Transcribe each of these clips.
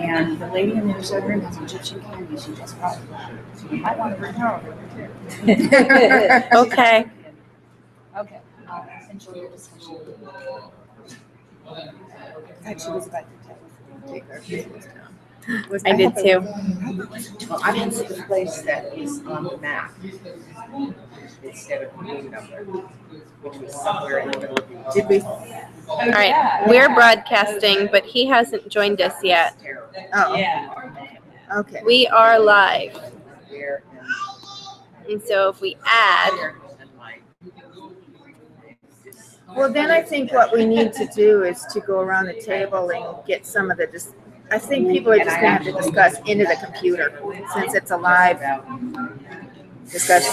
And the lady in the other room has Egyptian candy. She just brought it. So you might want to bring her over here too. Okay. Okay. Enjoy your discussion. She was about to take her business down. I did too. Well, I went to the place that is on the map instead of the room number, which was somewhere in the middle of the. Did we? All right. We're broadcasting, but he hasn't joined us yet. Oh. Yeah. Okay. We are live. And so if we add. Well, then I think what we need to do is to go around the table and get some of the. I think people are just going to have to discuss into the computer since it's a live discussion.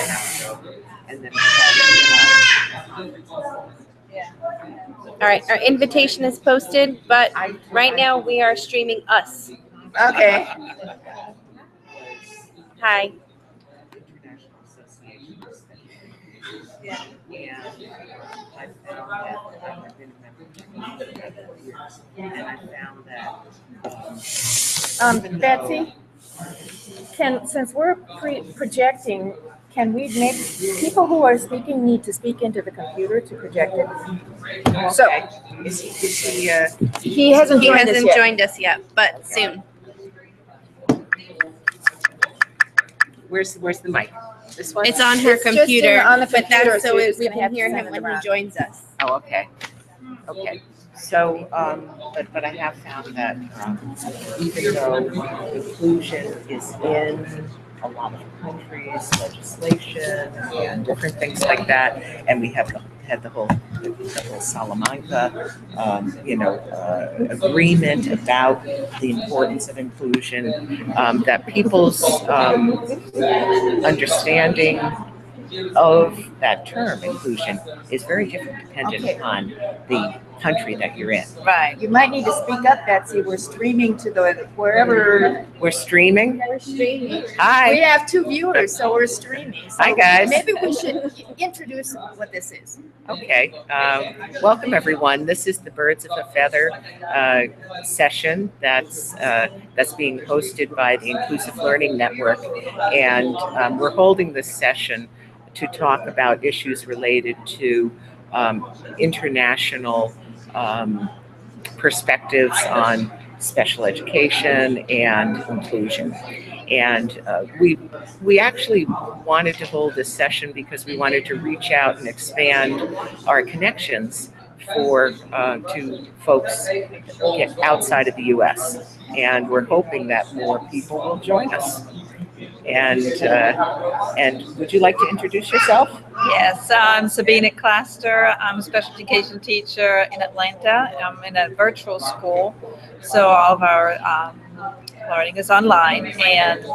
All right, our invitation is posted, but right now we are streaming us. Okay. Hi. Betsy, since we're projecting, can we make people who are speaking need to speak into the computer to project it? So he hasn't joined us yet, but soon. Where's the mic? This one? It's on her computer, on the but computer, that's so so we can hear him when he joins us. Oh, okay. Okay. So, but I have found that even though inclusion is in a lot of countries, legislation, and different things like that, and we have had the whole Salamanca, agreement about the importance of inclusion, that people's understanding of that term inclusion is very different dependent upon the country that you're in. Right. You might need to speak up, Betsy. We're streaming to wherever. We're streaming? We're streaming. Hi. We have 2 viewers, so we're streaming. So hi, guys. Maybe we should introduce what this is. Okay. Welcome, everyone. This is the Birds of a Feather session that's being hosted by the Inclusive Learning Network. And we're holding this session to talk about issues related to international perspectives on special education and inclusion. And we actually wanted to hold this session because we wanted to reach out and expand our connections to folks outside of the U.S. And we're hoping that more people will join us. And would you like to introduce yourself? Yes, I'm Sabina Claster. I'm a special education teacher in Atlanta. I'm in a virtual school, so all of our learning is online, and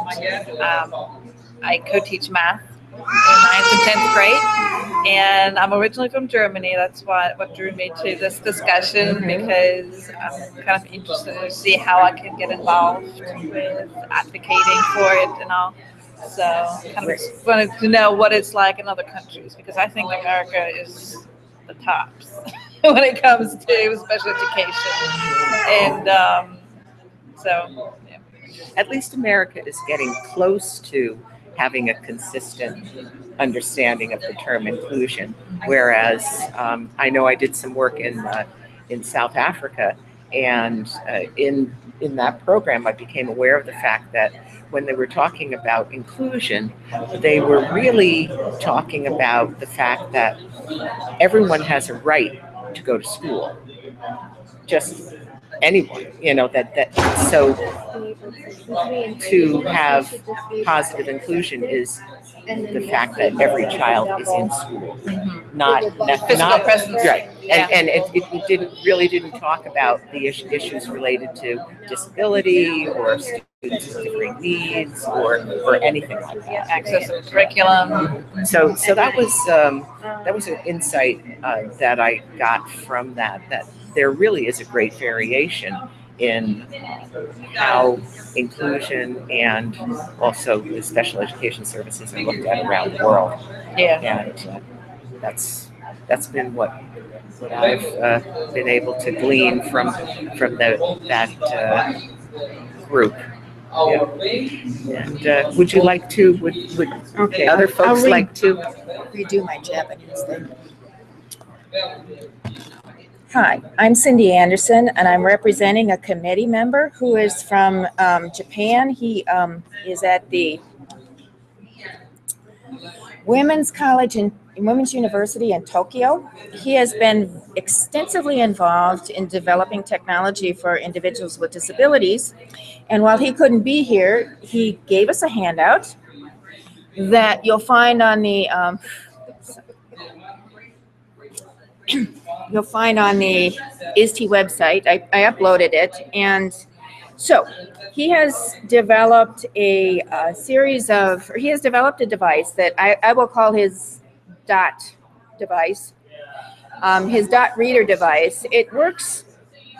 I co-teach math in 9th and 10th grade. And I'm originally from Germany. That's what drew me to this discussion, because I'm kind of interested to see how I can get involved with advocating for it and all. So kind of wanted to know what it's like in other countries, because I think America is the tops when it comes to special education. And so, yeah. At least America is getting close to having a consistent understanding of the term inclusion. Whereas I know I did some work in South Africa, and in that program, I became aware of the fact that when they were talking about inclusion, they were really talking about the fact that everyone has a right to go to school. Just anyone, so to have positive inclusion is the fact that every child is in school, not presence. Right. Yeah. And it didn't talk about the issues related to disability or students with different needs or anything like that. Access to curriculum. So that was an insight that I got from that there really is a great variation in how inclusion and also the special education services are looked at around the world. Yeah. And that's been what group. Yeah. And would you like to? Would Okay. other folks I'll like to? redo my Japanese thing. Hi, I'm Cindy Anderson, and I'm representing a committee member who is from Japan. He is at the Women's College and Women's University in Tokyo. He has been extensively involved in developing technology for individuals with disabilities. And while he couldn't be here, he gave us a handout that you'll find on the ISTE website. I uploaded it, and so he has developed a device that I will call his dot device, his dot reader device. It works.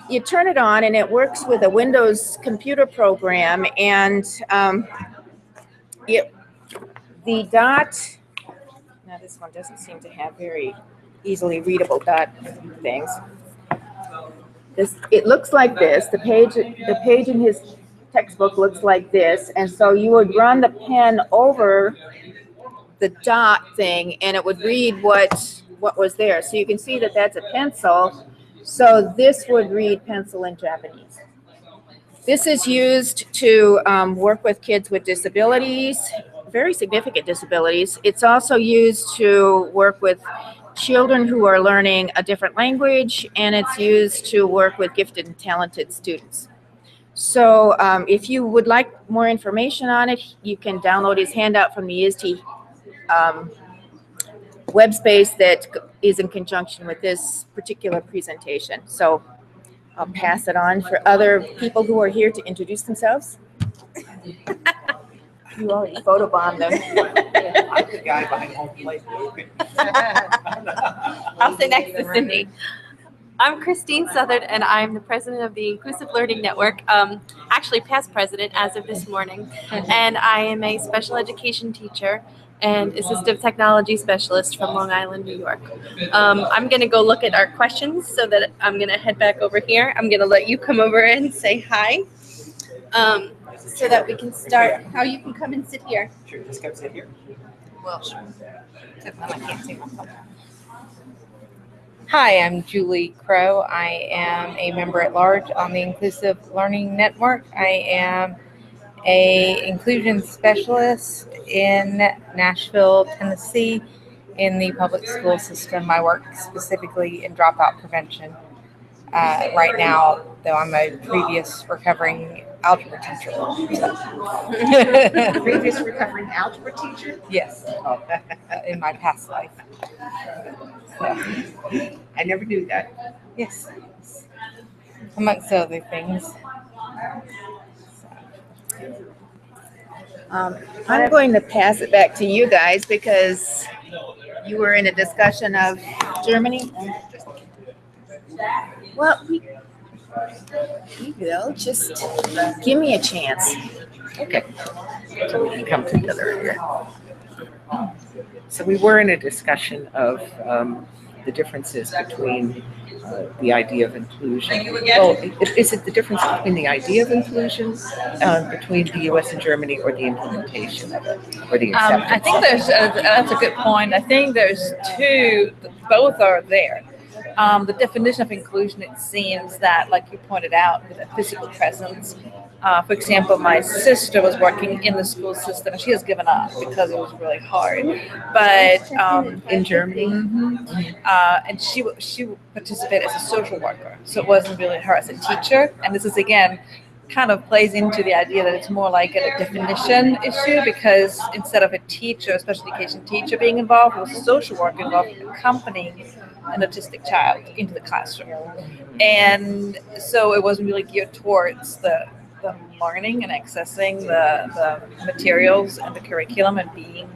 You turn it on, and it works with a Windows computer program, and the dot. Now this one doesn't seem to have very easily readable dot things. It looks like this. The page in his textbook looks like this, and so you would run the pen over the dot thing, and it would read what was there. So you can see that that's a pencil. So this would read pencil in Japanese. This is used to work with kids with disabilities, very significant disabilities. It's also used to work with children who are learning a different language, and it's used to work with gifted and talented students. So if you would like more information on it, you can download his handout from the ISTE web space that is in conjunction with this particular presentation. So I'll pass it on for other people who are here to introduce themselves. You already photobombed them. I'm the guy behind home plate. I'll sit next to Cindy. I'm Christine Southard, and I'm the president of the Inclusive Learning Network, actually past president as of this morning. And I am a special education teacher and assistive technology specialist from Long Island, New York. I'm going to go look at our questions, so that I'm going to head back over here. I'm going to let you come over and say hi, so that we can start. How you can come and sit here. Sure, just come sit here. Well, sure. Except now I can't see myself. Hi, I'm Julie Crow. I am a member at large on the Inclusive Learning Network. I am a inclusion specialist in Nashville, Tennessee, in the public school system. I work specifically in dropout prevention. Right now, though, I'm a previous recovering algebra teacher. Previous recovering algebra teacher? Yes, in my past life. I never knew that. Yes, amongst other things. I'm going to pass it back to you guys because you were in a discussion of Germany. Well, we will. Just give me a chance. Okay. So we can come together here. So we were in a discussion of the differences between the idea of inclusion. Well, is it the difference between the idea of inclusion between the U.S. and Germany, or the implementation of it, or the acceptance? I think that's a good point. I think there's two, both are there. The definition of inclusion, it seems that, like you pointed out, with a physical presence. For example, my sister was working in the school system, and she has given up because it was really hard. But in Germany, and she participated as a social worker, so it wasn't really her as a teacher. And this is again kind of plays into the idea that it's more like a definition issue, because instead of a teacher, a special education teacher being involved, it was a social worker involved accompanying an autistic child into the classroom. And so it wasn't really geared towards the learning and accessing the materials and the curriculum and being,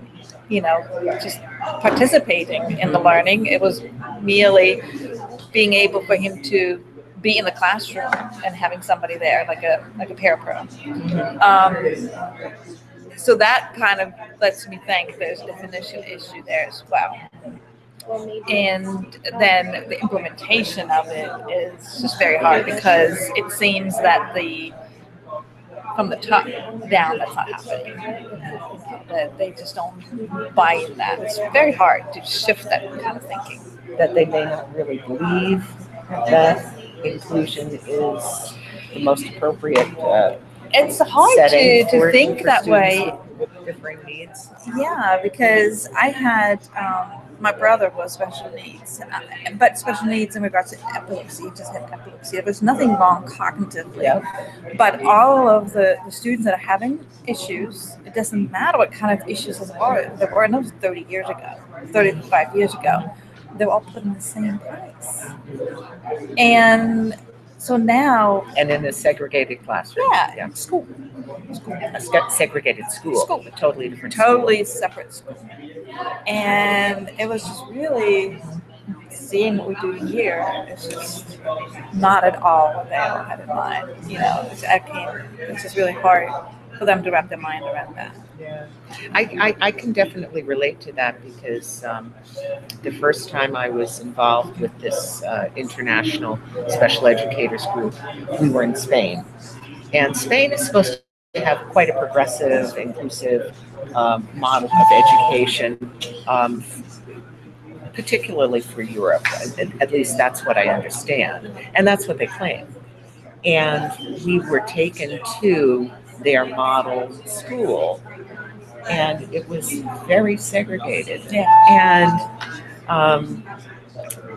just participating in the learning. It was merely being able for him to be in the classroom and having somebody there, like a parapro. So that kind of lets me think there's a definition issue there as well. And then the implementation of it is just very hard, because it seems that the from the top down, that's not happening. That they just don't buy in that. It's very hard to shift that kind of thinking. That they may not really believe that inclusion is the most appropriate It's hard setting to for- think for that students way. with differing needs. Yeah, because I had my brother was special needs, but special needs in regards to epilepsy. He just had epilepsy. There was nothing wrong cognitively. Yep. But all of the students that are having issues, it doesn't matter what kind of issues there were, and that was 30 years ago, 35 years ago, they were all put in the same place. And so now, And in a segregated classroom. yeah, school. A segregated school. School. A totally different Totally separate school. And it was just really seeing what we're doing here. It's just not at all what they all had in mind. You know, it's just really hard for them to wrap their mind around that. Yeah. I can definitely relate to that because the first time I was involved with this international special educators group, we were in Spain. And Spain is supposed to have quite a progressive, inclusive model of education, particularly for Europe. At least that's what I understand. And that's what they claim. And we were taken to their model school, and it was very segregated. Yeah.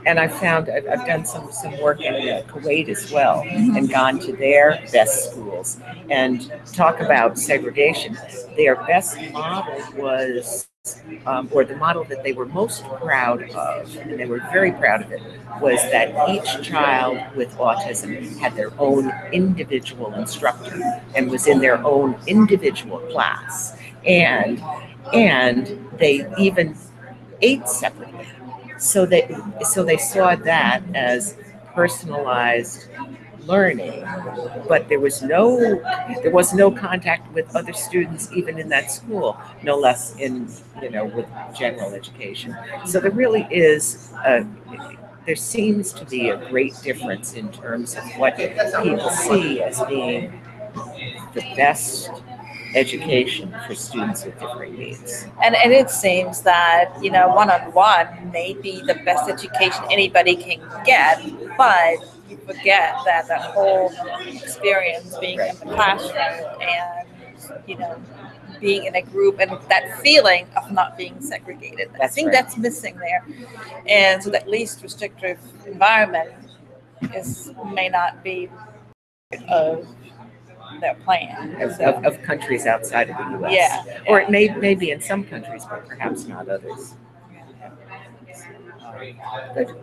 And I found I've done some work in Kuwait as well, and gone to their best schools and talk about segregation. Their best model was, or the model that they were most proud of, and they were very proud of it, was that each child with autism had their own individual instructor and was in their own individual class, and they even ate separately. So they saw that as personalized learning, but there was no contact with other students even in that school, no less in with general education. So there really is there seems to be a great difference in terms of what people see as being the best education for students with different needs. And it seems that, one-on-one may be the best education anybody can get, but you forget that whole experience being in the classroom and, being in a group and that feeling of not being segregated. I think that's missing there. And so that least restrictive environment may not be of their plan. Of countries outside of the U.S. Yeah. Or it may be in some countries, but perhaps not others. Good.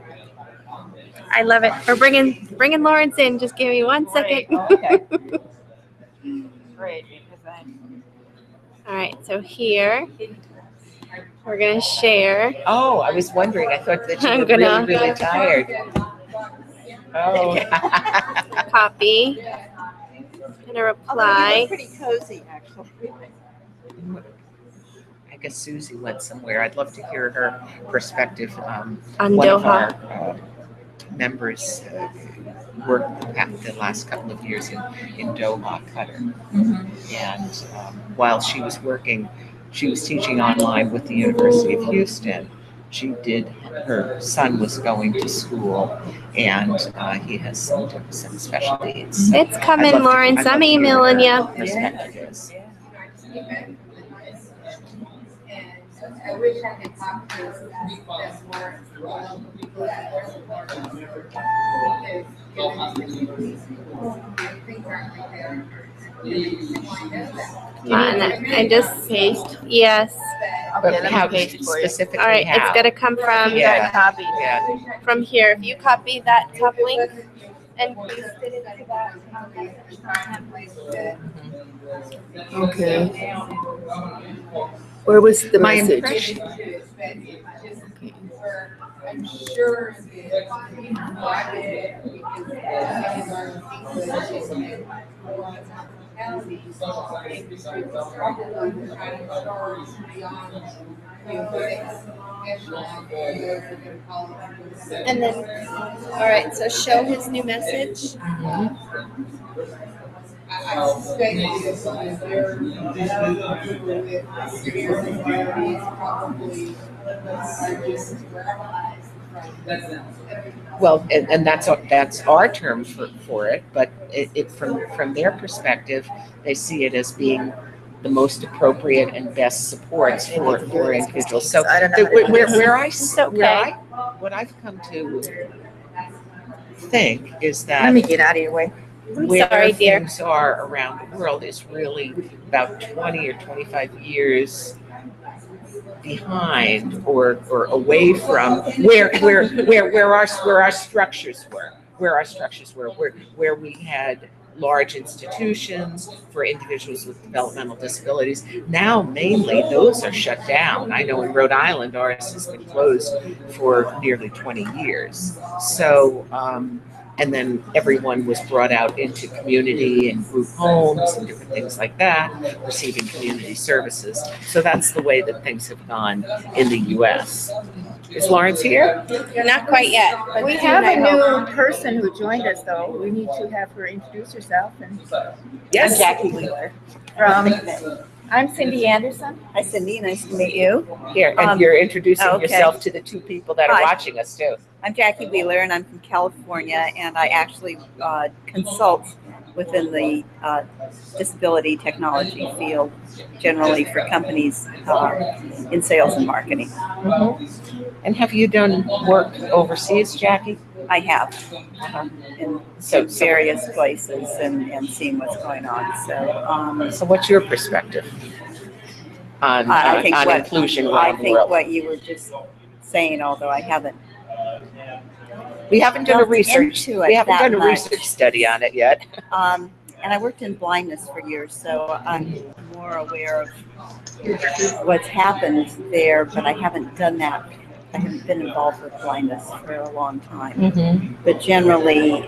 I love it. We're bringing Lawrence in. Just give me 1 second. Okay. Great, because All right, so here we're gonna share. Oh, I was wondering. I thought that you I'm were gonna- really tired. Oh. Copy. Gonna reply. pretty cozy, actually. I guess Susie went somewhere. I'd love to hear her perspective. On One of Doha. our members worked the last couple of years in Doha, Qatar. And while she was working, she was teaching online with the University of Houston. Her son was going to school, and he has some special needs. So It's coming, I'd love to- Lawrence. I'd love I'm to hear what emailing her you. perspective is. I wish I could talk to that's more. And just Paste. Yes. But Okay, let how me paste for you. specifically All right. how? It's gonna come from Yeah. Copy. Yeah. from here. If you copy that top link and paste it into that. Okay. Where was the My message? impression. I'm sure. And then, all right. So show his new message. I suspect that they're people with severe disabilities probably are just paralyzed from. Well, and that's our term for it, but it from their perspective, they see it as being the most appropriate and best supports for individuals. So I don't know. what I've come to think is Let that me get out of your way. where sorry, dear. things are around the world is really about 20 or 25 years behind or away from where our structures were, where we had large institutions for individuals with developmental disabilities. Now mainly those are shut down. I know in Rhode Island ours has been closed for nearly 20 years. So and then everyone was brought out into community and group homes and different things like that, receiving community services. So that's the way that things have gone in the U.S. Is Lawrence here? Not quite yet. But We soon, have I a hope. new person who joined us, though. We need to have her introduce herself. And Yes. Jackie Wheeler. from, I'm Cindy Anderson. Hi, Cindy. Nice to meet you. Here, and you're introducing okay. yourself to the two people that are Hi. watching us too. I'm Jackie Wheeler, and I'm from California, and I actually consult within the disability technology field, generally for companies in sales and marketing. Mm-hmm. And have you done work overseas, Jackie? I have in various places and seeing what's going on. So what's your perspective on inclusion around the world? What you were just saying, although I haven't. We haven't done a research. We haven't done a much. research study on it yet. And I worked in blindness for years, so I'm more aware of what's happened there, but I haven't done that. I haven't been involved with blindness for a long time. Mm-hmm. But generally,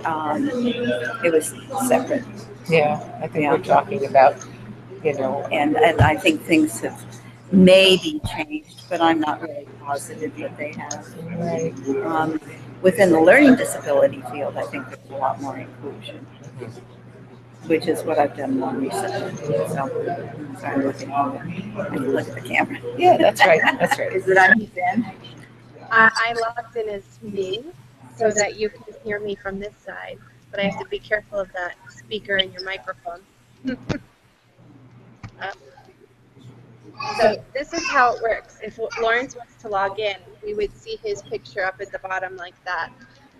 it was separate. Yeah, I think we're talking about, And I think things have maybe changed, but I'm not really positive that they have. Right. Within the learning disability field, I think there's a lot more inclusion, which is what I've done more recently. So, sorry, I can look at the camera. Yeah, that's right. That's right. Is it on you, Ben? I logged in as me so that you can hear me from this side, but I have to be careful of that speaker and your microphone. So this is how it works. If Lawrence wants to log in, we would see his picture up at the bottom like that.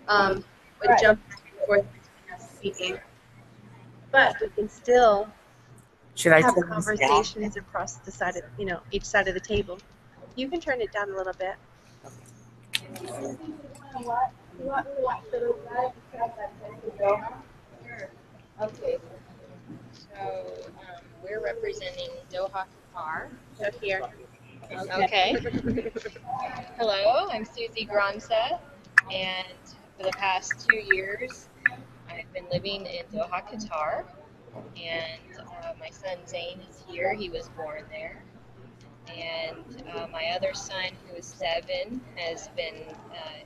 Would jump back and forth between us speaking. But we can still have conversations across the side of, each side of the table. You can turn it down a little bit. Okay. So we're representing Doha, Qatar. So here. Okay. Hello, I'm Susie Gronsa, and for the past 2 years, I've been living in Doha, Qatar, and my son Zane is here. He was born there. And my other son, who is 7, has been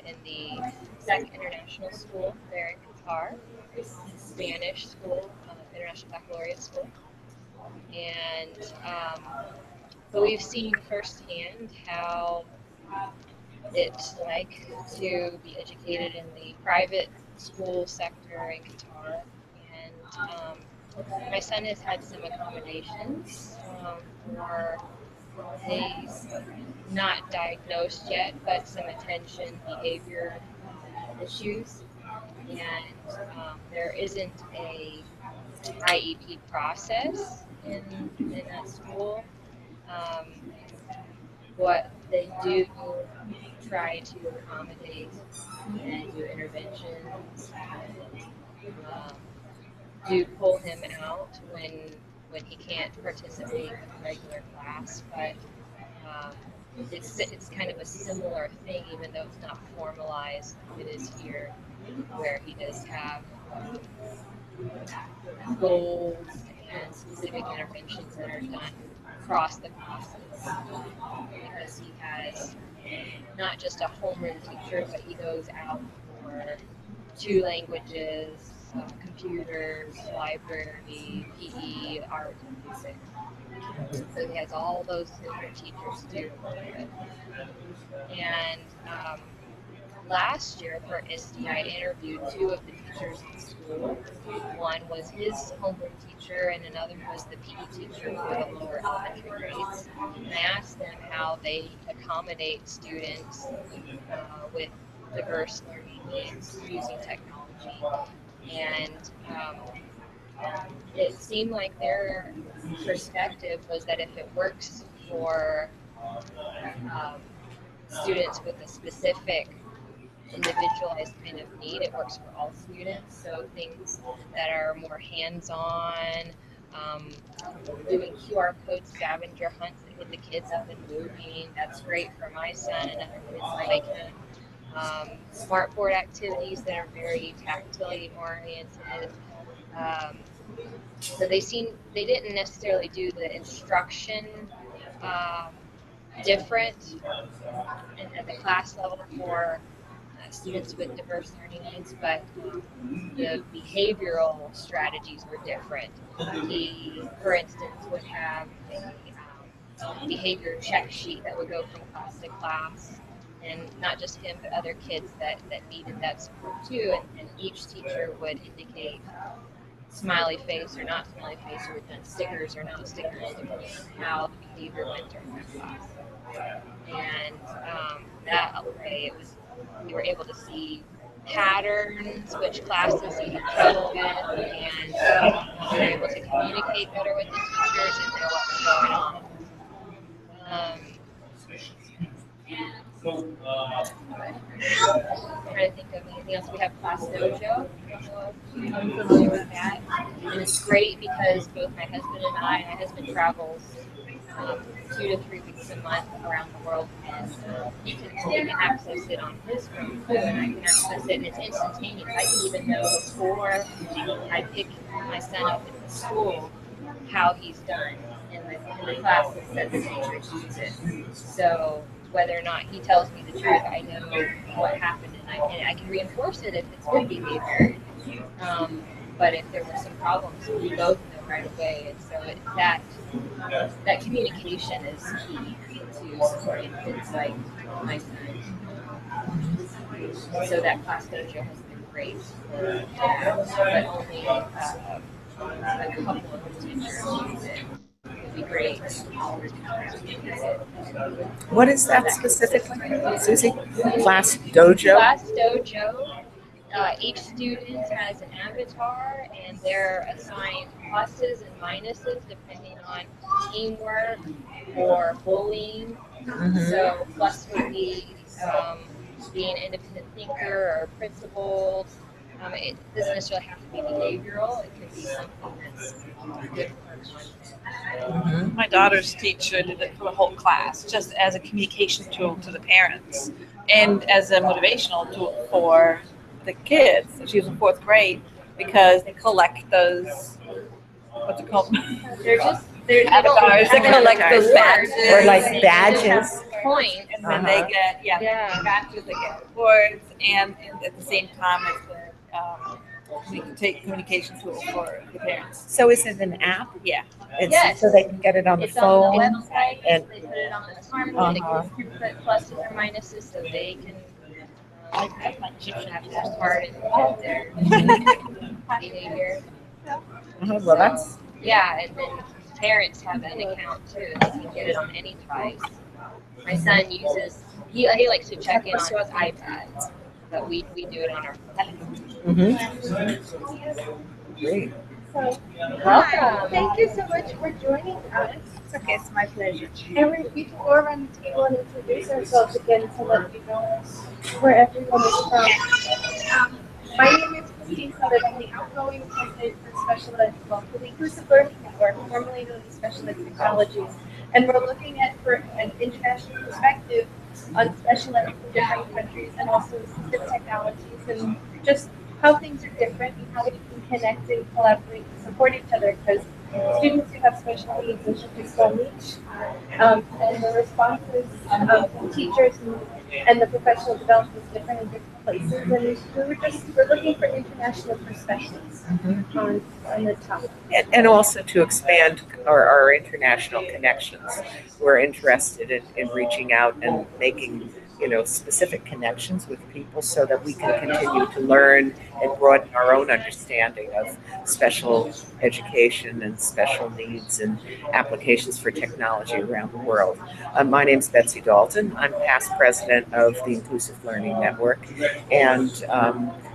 in the SEC International School there in Qatar, Spanish school, International Baccalaureate School. And but we've seen firsthand how it's like to be educated in the private school sector in Qatar. And my son has had some accommodations for he's not diagnosed yet, but some attention behavior issues. And there isn't a IEP process in that school. What they do try to accommodate and do interventions and do pull him out when he can't participate in regular class, but it's kind of a similar thing, even though it's not formalized. It is here, where he does have goals and specific interventions that are done across the classes, because he has not just a homeroom teacher, but he goes out for 2 languages, computers, library, PE, art, and music. So he has all those different teachers to work with. And last year for ISTE, I interviewed two of the teachers in school. One was his homeroom teacher, and another was the PE teacher for the lower elementary grades. And I asked them how they accommodate students with diverse learning needs using technology. And it seemed like their perspective was that if it works for students with a specific individualized kind of need, it works for all students. So things that are more hands-on, doing QR code scavenger hunts that get the kids up and moving, that's great for my son and other kids like him. Smartboard activities that are very tactile oriented. So they didn't necessarily do the instruction different at the class level for students with diverse learning needs, but the behavioral strategies were different. He, for instance, would have a behavior check sheet that would go from class to class, and not just him, but other kids that needed that support too, and each teacher would indicate smiley face or not smiley face, or done stickers or not stickers, depending on how the behavior went during that class. And that way, we were able to see patterns, which classes he had trouble with, and we were able to communicate better with the teachers and know what was going on. I'm trying to think of anything else. We have Class Dojo. I'm familiar with that. And it's great because both my husband and my husband travels 2 to 3 weeks a month around the world, and he can access it on his phone too, and I can access it, and it's instantaneous. I can even know before I pick my son up in the school how he's done in the classes that the teacher teaches. So whether or not he tells me the truth, I know what happened, and I can reinforce it if it's good behavior. But if there were some problems, we both know right away, and so that communication is key to supporting kids like my son. So that Class Dojo has been great for that, but only a couple of the teachers use it. It'd be great. What is that specifically, Susie? Class Dojo? Class Dojo. Each student has an avatar, and they're assigned pluses and minuses depending on teamwork or bullying. So plus would be being an independent thinker or principled. It doesn't necessarily have to be behavioral. It could be something that's good for My daughter's teacher did it for the whole class, just as a communication tool to the parents and as a motivational tool for the kids. She was in 4th grade because they collect those, what's it called? They're avatars that collect those badges. Or like badges. Points. And then they get, badges, they get awards, and at the same time, it's a communication tool for the parents. So is it an app? Yeah. Yes. So they can get it on the It's phone? on the website, and they put it on the smartphone, the kids can put pluses or minuses so they can have their part in their behavior. Well, that's... Yeah, and then parents have an account too. They can get it on any device. My son uses, he likes to check in on his iPad, but we do it on our phone. Great. Welcome. Thank you so much for joining us. It's okay, it's my pleasure. And we can go around the table and introduce ourselves again to let you know where everyone is from. My name is Christine Summit. I'm the outgoing president for Special Ed, for the Inclusive Learning Network, formerly known as Special Ed Technologies. And we're looking at for an international perspective on special ed from different countries and also assistive technologies and just how things are different and how we can connect and collaborate and support each other, because students who have special needs and different skill needs, and the responses of teachers and the professional development is different in different places. And we're looking for international perspectives on the topic. And also to expand our international connections. We're interested in reaching out and making, specific connections with people so that we can continue to learn and broaden our own understanding of special education and special needs and applications for technology around the world. My name's Betsy Dalton. I'm past president of the Inclusive Learning Network, and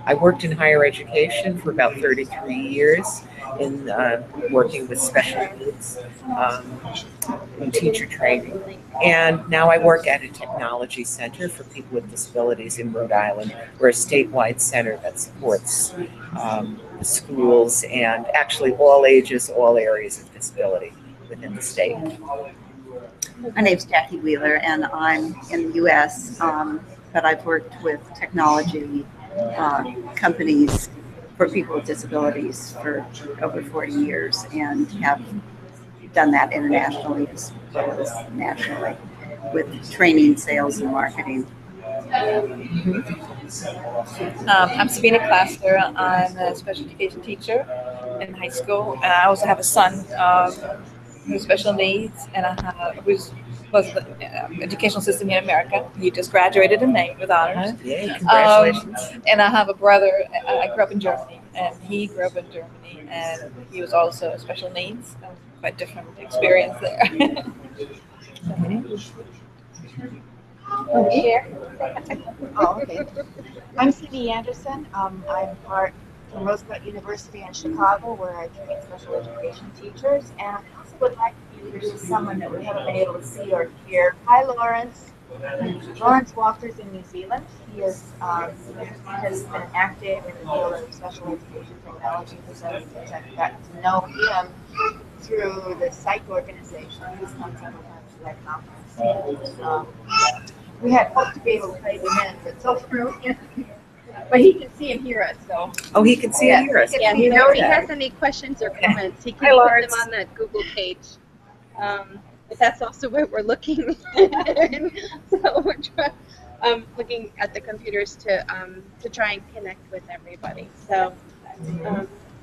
I worked in higher education for about 33 years in working with special needs in teacher training. And now I work at a technology center for people with disabilities in Rhode Island. We're a statewide center that supports the schools and actually all ages, all areas of disability within the state. My name's Jackie Wheeler, and I'm in the U.S., but I've worked with technology companies for people with disabilities for over 40 years, and have done that internationally as well as nationally with training, sales, and marketing. I'm Sabina Claster. I'm a special education teacher in high school, and I also have a son with special needs, and who's was the educational system here in America. He just graduated in May with honors. Yay, congratulations. And I have a brother. I grew up in Germany, and he grew up in Germany, and he was also special needs. Quite different experience there. Oh, okay. I'm Cindy Anderson. I'm part from Roosevelt University in Chicago, where I train special education teachers, and I also would like to introduce someone that we haven't been able to see or hear. Hi, Lawrence. Lawrence Walters in New Zealand. He has been active in the field of special education technology for 7 years. I've gotten to know him through the psych organization. He's come several times to that conference. We had hoped to be able to play the men, but so through him. But he can see and hear us, so. Oh, he can see and hear us. Yeah, He if knows he that. has any questions or comments, he Hi, can put Lawrence. them on that Google page. But that's also where we're looking. So we're looking at the computers to try and connect with everybody. So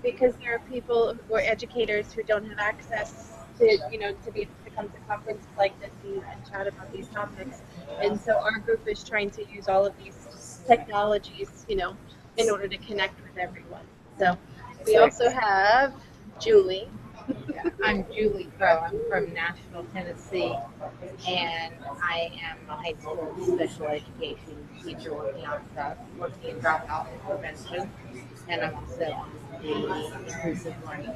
because there are people who are educators who don't have access to be able to come to conferences like this and chat about these topics. And so our group is trying to use all of these technologies, in order to connect with everyone. So we also have Julie. I'm Julie Crow. I'm from Nashville, Tennessee, and I am a high school special education teacher working in dropout prevention, and I'm also on the inclusive learning.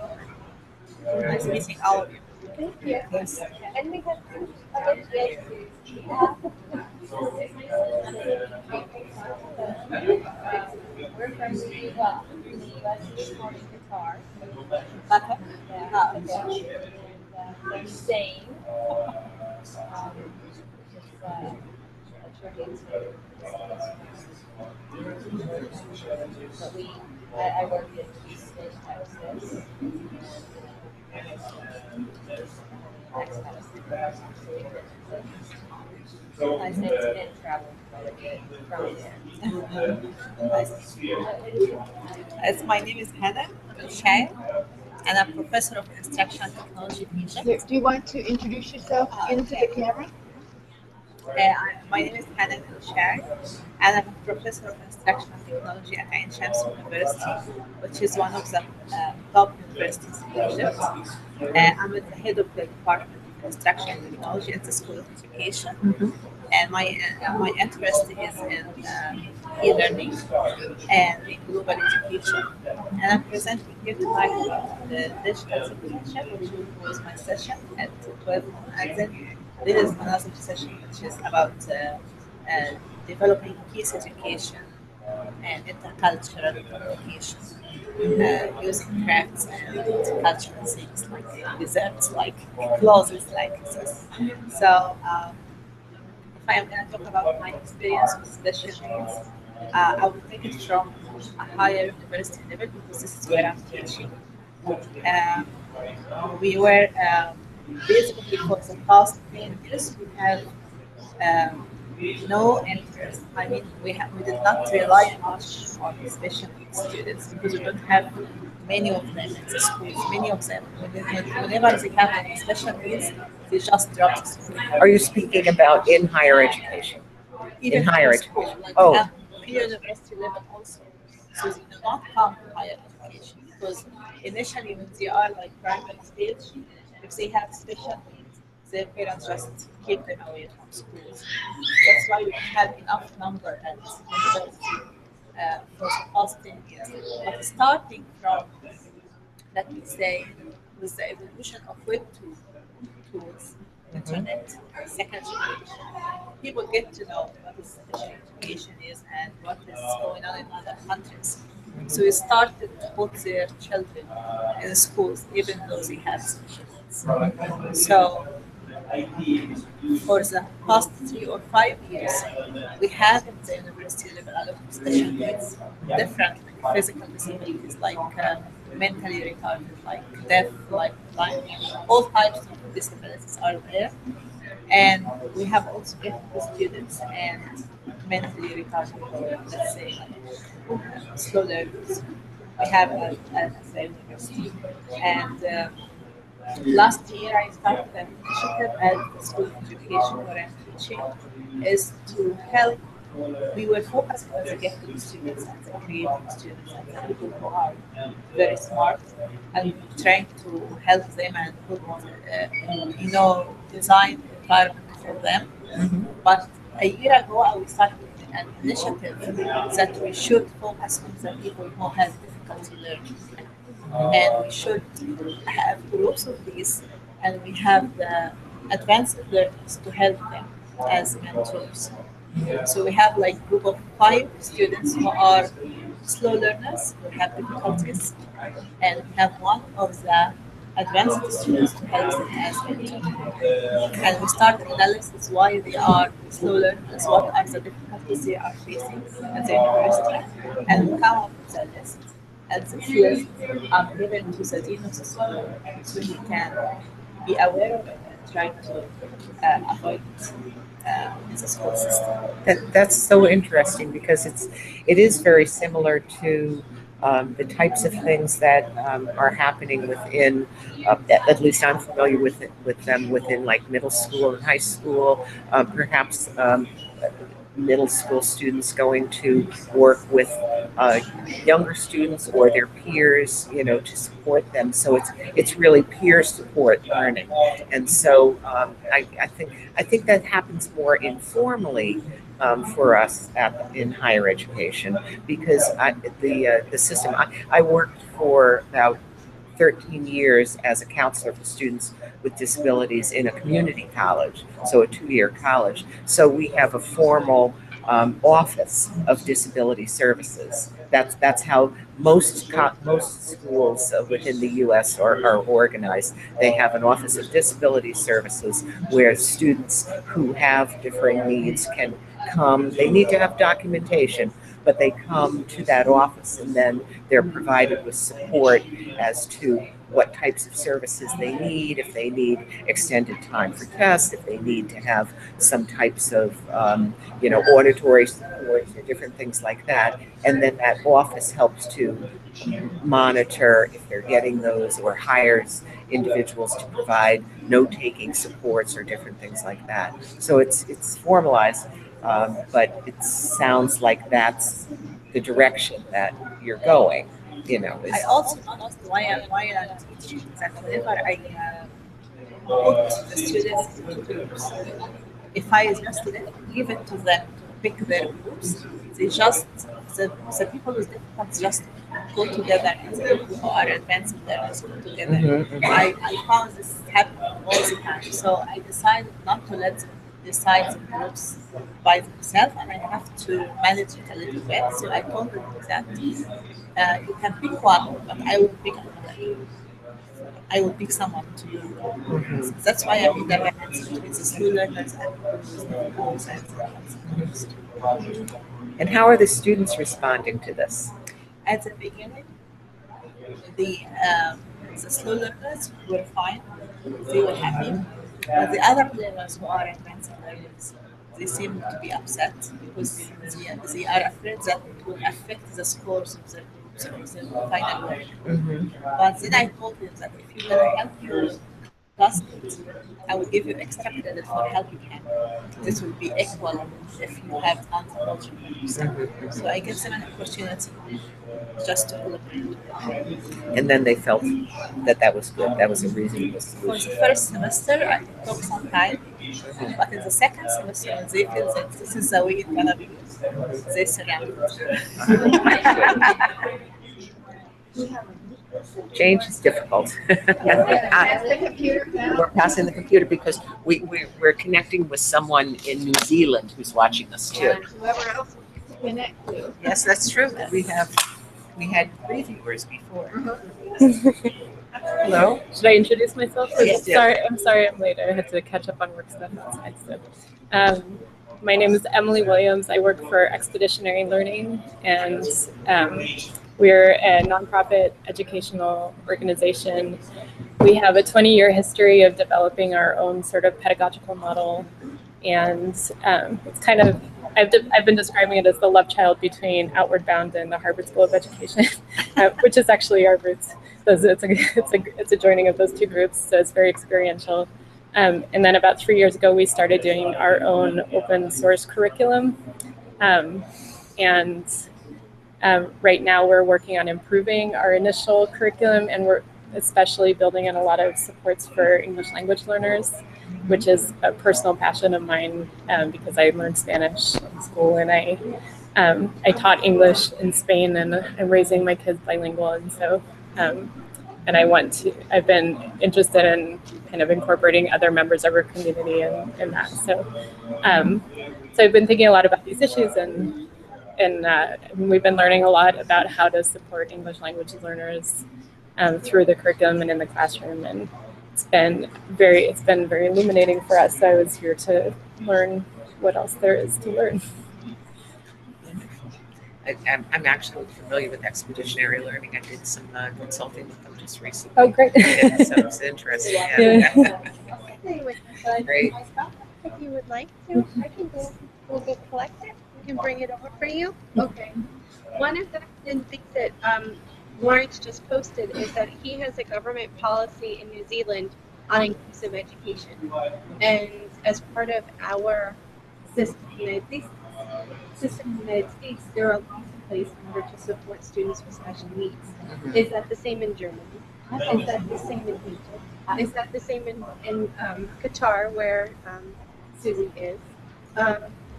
Nice meeting all of you. Thank you. Yes. And we have two other kids. We're from the US. In the US, we call it guitar. Okay. Yeah. Okay. And from Spain. I work in Houston, Texas. I did travel quite a bit from there. My name is Hannah Shai, and I'm professor of instruction technology teaching. Do you want to introduce yourself into the camera? My name is Hannah Shai, and I'm a professor of instruction technology at Ain Shams University, which is one of the top universities in Egypt. I'm at the head of the Department of Instruction Technology at the School of Education. Mm-hmm. And my interest is in e-learning and in global education. And I'm presenting here tonight about the digital citizenship, which was my session at 12 magazine. This is another session which is about developing peace education and intercultural communication using crafts and cultural things like desserts, like clothes, like this. So if I am going to talk about my experience with special needs, I will take it from a higher university level because this is where I'm teaching. We were basically for the past 10 years we have um, no interest. I mean, we did not rely much on special needs students because we don't have many of them in the schools. Many of them, whenever they have any special needs, they just drop the school. Are you speaking about in higher education? Even In higher school, education? like Oh. at pre-university level also. So they do not come to higher education because initially when they are like primary stage, if they have special needs, their parents just keep them away from schools. That's why we don't have enough number at university for the past 10 years. But starting from, let me say, with the evolution of tools, internet, second generation, people get to know what is special education is and what is going on in other countries. So we started to put their children in schools, even though they have special needs. So for the past 3 or 5 years, we have at the university level a lot of special needs, different physical disabilities like mentally retarded, like deaf, like blind, all types of disabilities are there. And we have also gifted students and mentally retarded, or let's say slow learners. We have at the university. And last year, I started an initiative at the School of Education where I'm teaching, is to help. We were focusing on the gifted students and the creative students and the people who are very smart and trying to help them and put, design environment for them. But a year ago, I started an initiative that we should focus on the people who have difficulty learning and we should have groups of these, and we have the advanced learners to help them as mentors. So we have like group of 5 students who are slow learners who have difficulties, and we have one of the advanced students to help them as mentors. And we start analysis why they are slow learners, what are the difficulties they are facing at the university, and we come up with a list. And this list are given to the dean of the school so he can be aware of it and try to avoid it in the school system. That's so interesting because it is very similar to the types of things that are happening within. At least I'm familiar with them within like middle school and high school. Perhaps middle school students going to work with younger students or their peers, to support them. So it's really peer support learning, and so I think that happens more informally for us in higher education because the system. I worked for about 13 years as a counselor for students with disabilities in a community college, so a 2-year college. So we have a formal office of disability services. That's how most schools within the U.S. are organized. They have an office of disability services where students who have differing needs can come. They need to have documentation, but they come to that office and then they're provided with support as to what types of services they need, if they need extended time for tests, if they need to have some types of, auditory supports or different things like that. And then that office helps to monitor if they're getting those or hires individuals to provide note-taking supports or different things like that. So it's formalized, but it sounds like that's the direction that you're going. I also noticed why I'm teaching that whenever I put the students into groups, if I just leave it to them to pick their groups, they just the people with difficulties just go together and the people who are advanced learners go together. I found this happen all the time, so I decided not to let them decide the groups by themselves, and I have to manage it a little bit. So I told them that you can pick one, but I will pick another. I will pick someone to you. So that's why I made the balance between the slow learners and people with difficulties and the advanced learners. And how are the students responding to this? At the beginning, the slow learners were fine. They were happy. But the other learners who are advanced learners, they seem to be upset because they are afraid that it will affect the scores of the groups of the final work. Mm-hmm. But then I told them that if you're going to help your classmates, I will give you extra credit for helping him. This will be equal if you have done the project. Mm-hmm. So I give them an opportunity just to collaborate. And then they felt that that was good. That was a reasonable For the solution. first semester, I took some time, but in the second semester, when they feel that this is the way it's gonna be, they surround Change is difficult. Pass the computer down. We're passing the computer because we're connecting with someone in New Zealand who's watching us too. And whoever else we can connect to. Yes, that's true. We had three viewers before. Hello. Should I introduce myself? Yes. Sorry, I'm sorry I'm late. I had to catch up on work stuff outside. So, my name is Emily Williams. I work for Expeditionary Learning, and we're a nonprofit educational organization. We have a 20-year history of developing our own sort of pedagogical model, and it's kind of I've been describing it as the love child between Outward Bound and the Harvard School of Education, which is actually our roots. So it's a joining of those two groups. So it's very experiential. And then about 3 years ago, we started doing our own open source curriculum. Right now we're working on improving our initial curriculum, and we're especially building in a lot of supports for English language learners, which is a personal passion of mine because I learned Spanish in school, and I taught English in Spain, and I'm raising my kids bilingual, and so I've been interested in kind of incorporating other members of our community in that. So I've been thinking a lot about these issues, and we've been learning a lot about how to support English language learners through the curriculum and in the classroom, and it's been very illuminating for us. So I was here to learn what else there is to learn. I'm actually familiar with Expeditionary Learning. I did some consulting with them just recently. Oh, great. Yeah, so it's interesting. Yeah. Great. If you would like to, I can we'll go collect it. We can bring it over for you. Okay. One of the things that Lawrence just posted is that he has a government policy in New Zealand on inclusive education. And as part of our system in the United States, there are laws in place in order to support students with special needs. Is that the same in Germany? Is that the same in Egypt? Is that the same in Qatar, where Susie is?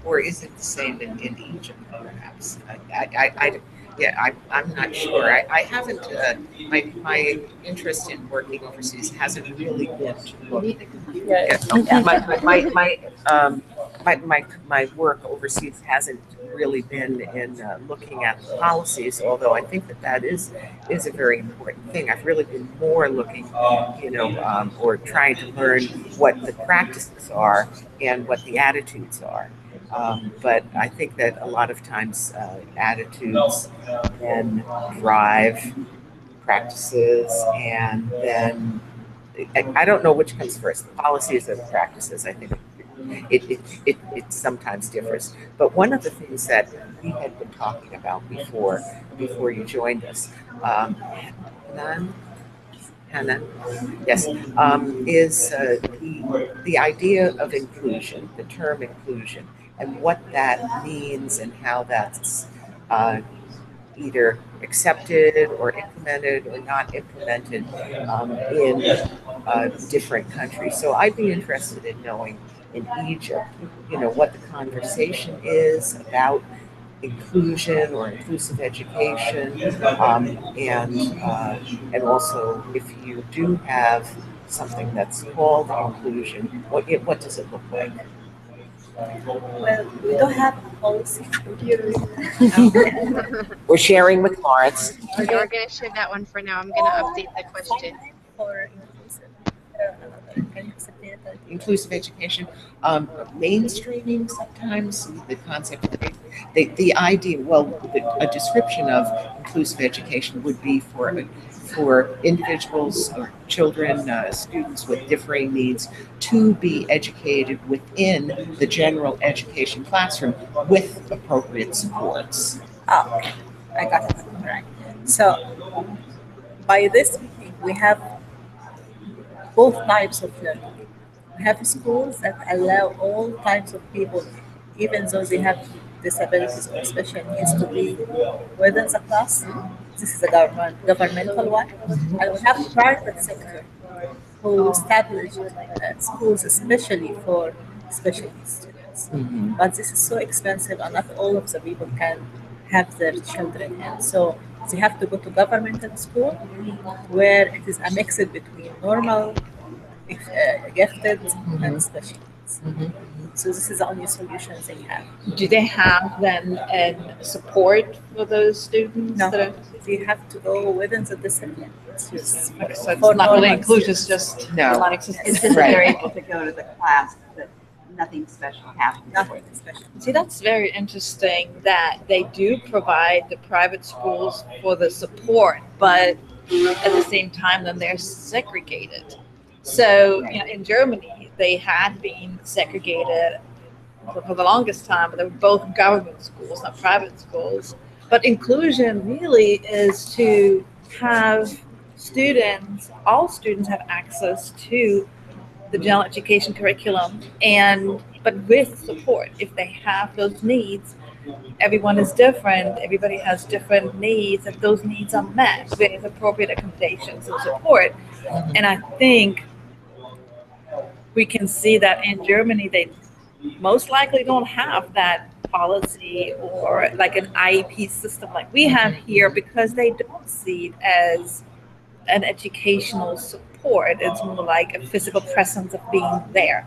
Or is it the same in Egypt, perhaps? I'm not sure. I haven't. My interest in working overseas hasn't really been to look. My work overseas hasn't really been in looking at the policies, although I think that is a very important thing. I've really been more looking, or trying to learn what the practices are and what the attitudes are. But I think that a lot of times attitudes then drive practices, and then I don't know which comes first, the policies or the practices. I think it sometimes differs. But one of the things that we had been talking about before you joined us, Hannah, yes, is the idea of inclusion, the term inclusion, and what that means and how that's either accepted or implemented or not implemented in different countries. So I'd be interested in knowing in Egypt, what the conversation is about inclusion or inclusive education, and also if you do have something that's called inclusion, what does it look like? Well, we don't have a policy. We're sharing with Lawrence. Okay, we're going to share that one for now. I'm going to update the question. For Inclusive education, mainstreaming sometimes, the concept of the idea, well, a description of inclusive education would be for individuals or children, students with differing needs to be educated within the general education classroom with appropriate supports. Oh, okay. I got it. Right. So by this meeting, we have both types of learning. We have schools that allow all types of people, even though they have disabilities or special needs, to be within the class. This is a governmental one. And we have private sector who establish schools especially for special needs students. Mhm. But this is so expensive, and not all of the people can have their children in. So they have to go to governmental school where it is a mix between normal, gifted, and special needs. Mhm. So this is the only solution they have. Do they have then support for those students? No, That are, they have to go within the discipline. It's just so it's for not really normal inclusive, it's students. just No. non-existent. It's just that Right. they're able to go to the class, but nothing special happens. Nothing special. See, that's very interesting that they do provide the private schools for the support, but at the same time, then they're segregated. So, you know, in Germany, they had been segregated for the longest time, but they were both government schools, not private schools. But inclusion really is to have students, all students have access to the general education curriculum, and but with support if they have those needs. Everyone is different, everybody has different needs, and those needs are met with appropriate accommodations and support. And I think we can see that in Germany they most likely don't have that policy or like an IEP system like we have here, because they don't see it as an educational support. It's more like a physical presence of being there,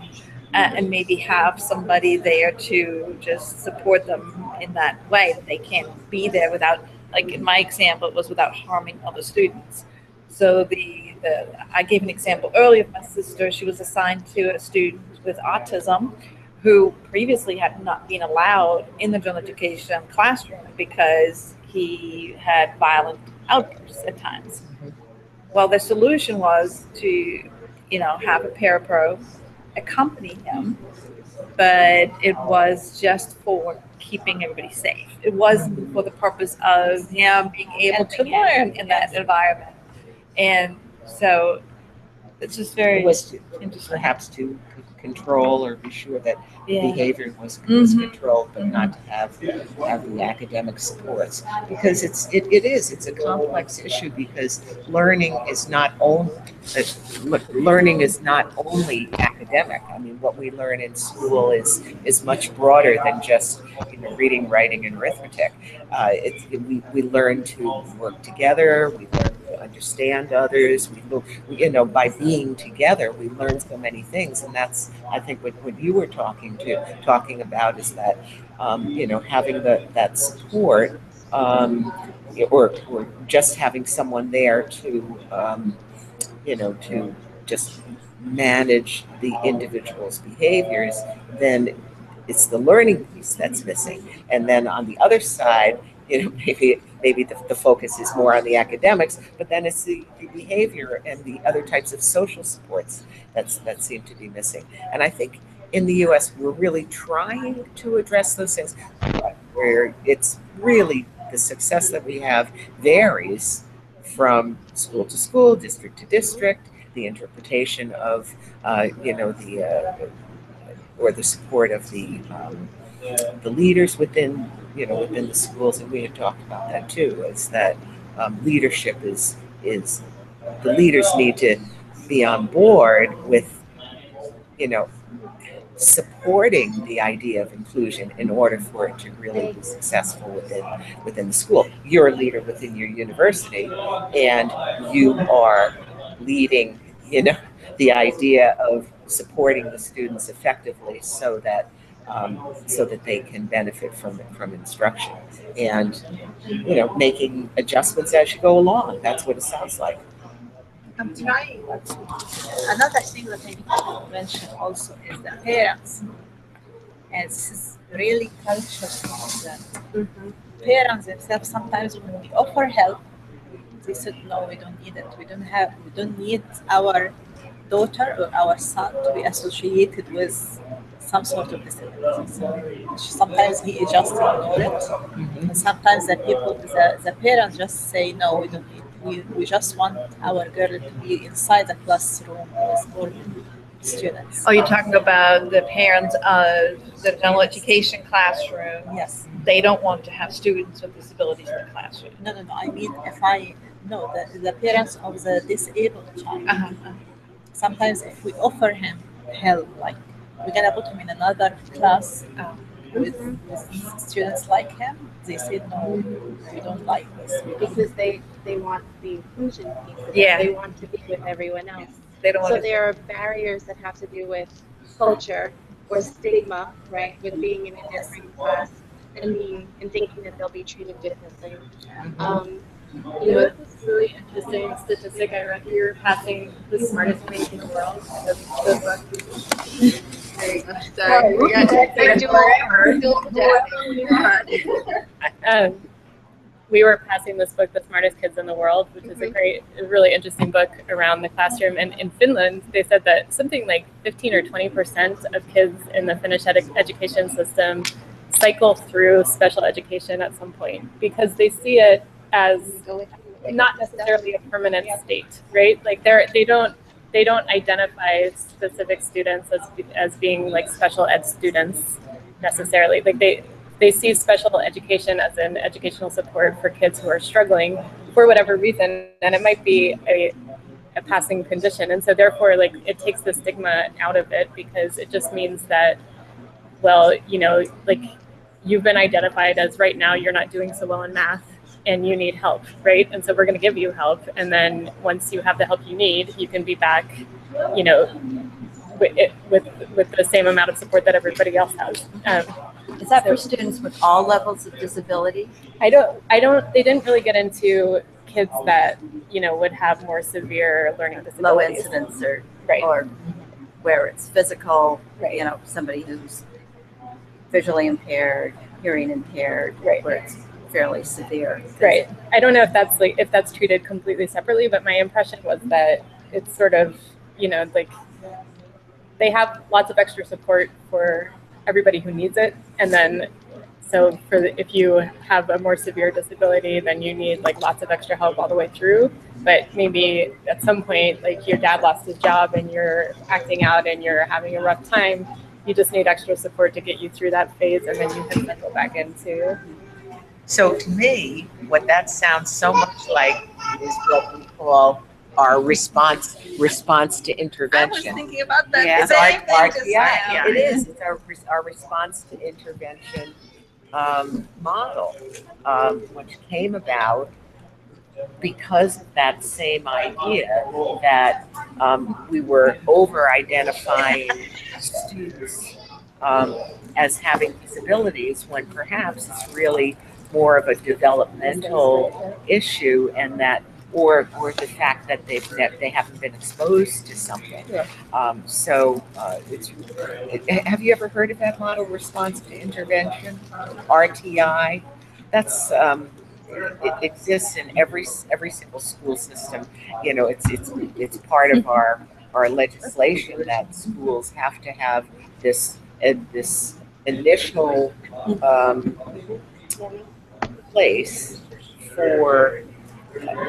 and maybe have somebody there to just support them in that way, that they can't be there without, like in my example, it was without harming other students. So the I gave an example earlier of my sister. She was assigned to a student with autism who previously had not been allowed in the general education classroom because he had violent outbursts at times. Well, the solution was to, you know, have a parapro accompany him, but it was just for keeping everybody safe. It wasn't for the purpose of him being able to learn in that environment. And so it's just very It was interesting. perhaps to control or be sure that Yeah. behavior was Mhm. controlled, but not to have the academic supports, because it's a complex issue, because learning is not only academic. I mean, what we learn in school is much broader than just, you know, reading, writing, and arithmetic. We learn to work together. We learn to understand others. You know, by being together, we learn so many things, and that's, I think, what you were talking about is that, you know, having that support, or just having someone there to, you know, to just manage the individual's behaviors. Then it's the learning piece that's missing, and then on the other side, you know, maybe the focus is more on the academics, but then it's the behavior and the other types of social supports that seem to be missing. And I think in the U.S. we're really trying to address those things, where it's really, the success that we have varies from school to school, district to district. The interpretation of, you know, or the support of the leaders within, you know, within the schools, and we had talked about that too. Is that leadership is the leaders need to be on board with, you know, supporting the idea of inclusion in order for it to really be successful within the school. You're a leader within your university, and you are leading, you know, the idea of supporting the students effectively so that they can benefit from instruction, and, you know, making adjustments as you go along. That's what it sounds like. I'm trying. Another thing that I need to mention also is the parents. And this is really culture change that parents themselves sometimes when we offer help, they said no, we don't need it. We don't need our daughter or our son to be associated with some sort of disability. So sometimes he just ignore it. And sometimes the parents just say no, we don't need. We just want our girl to be inside the classroom with all students. Oh, you're talking about the parents of the general education classroom. Yes. They don't want to have students with disabilities in the classroom. No. I mean, the parents of the disabled child. Sometimes if we offer him help, like we're gonna put him in another class with students like him, they said no, we don't like this. Because they want the inclusion piece of it. Yeah. They want to be with everyone else. They don't want So to. there are barriers that have to do with culture or stigma, right, with being in a different class and thinking that they'll be treated differently. You know, this really interesting statistic I read. You're passing the smartest brain in the world. The book. There you go. Sorry. We were passing this book, The Smartest Kids in the World, which is a really interesting book around the classroom. And in Finland, they said that something like 15 or 20% of kids in the Finnish education system cycle through special education at some point because they see it as not necessarily a permanent state, right? Like they don't identify specific students as being like special ed students necessarily. Like they see special education as an educational support for kids who are struggling for whatever reason, and it might be a passing condition. And so therefore, like it takes the stigma out of it because it just means that, well, you know, like you've been identified as right now you're not doing so well in math and you need help, right? And so we're going to give you help. And then once you have the help you need, you can be back, you know, with the same amount of support that everybody else has. Is that for students with all levels of disability? They didn't really get into kids that, you know, would have more severe learning disabilities. Low incidence or where it's physical, you know, somebody who's visually impaired, hearing impaired, where it's fairly severe. Right. I don't know if that's treated completely separately, but my impression was that it's sort of, you know, like they have lots of extra support for everybody who needs it. And then so if you have a more severe disability, then you need like lots of extra help all the way through. But maybe at some point, like your dad lost his job and you're acting out and you're having a rough time, you just need extra support to get you through that phase, and then you can go back into. So to me, what that sounds so much like is what we call our response to intervention. I was thinking about that. Yeah. Same thing just now. It is. It's our response to intervention model, which came about because of that same idea that we were over-identifying students as having disabilities when perhaps it's really more of a developmental issue, and that or the fact that they haven't been exposed to something. Have you ever heard of that model, response to intervention, RTI? That's it exists in every single school system. You know, it's part of our legislation that schools have to have this initial place for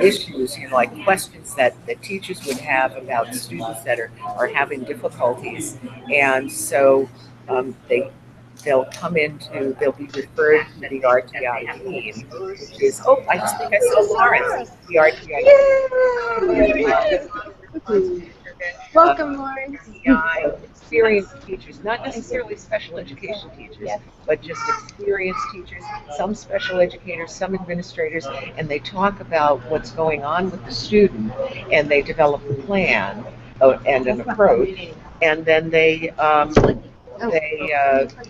issues, you know, like questions that the teachers would have about students that are having difficulties, and so they'll be referred to the RTI team, which is, I just think I saw Lawrence, the RTI. Welcome, Lawrence. Experienced teachers, not necessarily special education teachers, but just experienced teachers, some special educators, some administrators, and they talk about what's going on with the student, and they develop a plan and an approach, and then they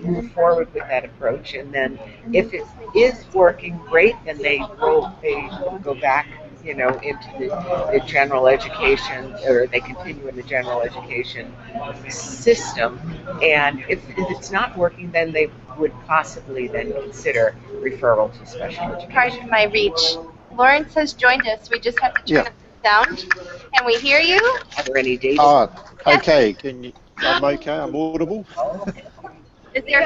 move forward with that approach, and then if it is working great, then they go back you know, into the general education, or they continue in the general education system. And if it's not working, then they would possibly then consider referral to special education. Pardon my reach. Lawrence has joined us. We just have to turn up the sound. Can we hear you? Are there any dates? Okay. I'm okay. I'm audible. Is there